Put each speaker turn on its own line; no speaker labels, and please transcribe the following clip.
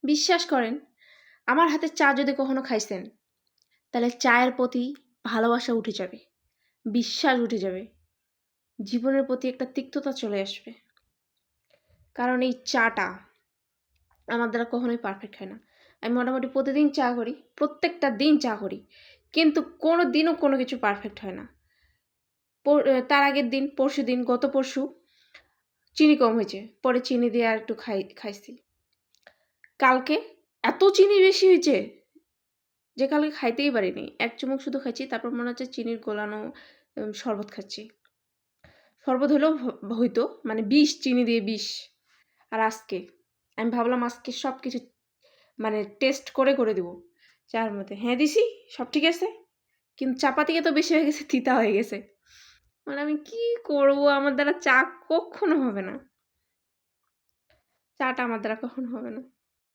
বিশ্বাস করেন, আমার হাতের চা যদি কখনো খাইছেন, তাহলে চায়ের প্রতি ভালোবাসা উঠে যাবে, বিশ্বাস উঠে যাবে, জীবনের প্রতি একটা তিক্ততা চলে আসবে। কারণ এই চাটা আমার দ্বারা কখনোই পারফেক্ট হয় না। আমি মোটামুটি প্রতিদিন চা করি, প্রত্যেকটা দিন চা করি, কিন্তু কোনো দিনও কোনো কিছু পারফেক্ট হয় না। তার আগের দিন, পরশুদিন, গত পরশু চিনি কম হয়েছে, পরে চিনি দিয়ে আর একটু খাইছি। কালকে এত চিনি বেশি হয়েছে যে কালকে খাইতেই পারিনি, 1 চুমুক শুধু খাইছি, তারপর মনে হচ্ছে চিনির গোলানো শরবত খাচ্ছি। শরবত হলেও হইতো, মানে বিষ, চিনি দিয়ে বিষ। আর আজকে আমি ভাবলাম আজকে সব কিছু মানে টেস্ট করে দিব চার মধ্যে। হ্যাঁ দিছি, সব ঠিক আছে, কিন্তু চাপাতিকে তো বেশি হয়ে গেছে, তিতা হয়ে গেছে। মানে আমি কি করবো, আমার দ্বারা চা কখনো হবে না, চাটা আমার দ্বারা কখনো হবে না।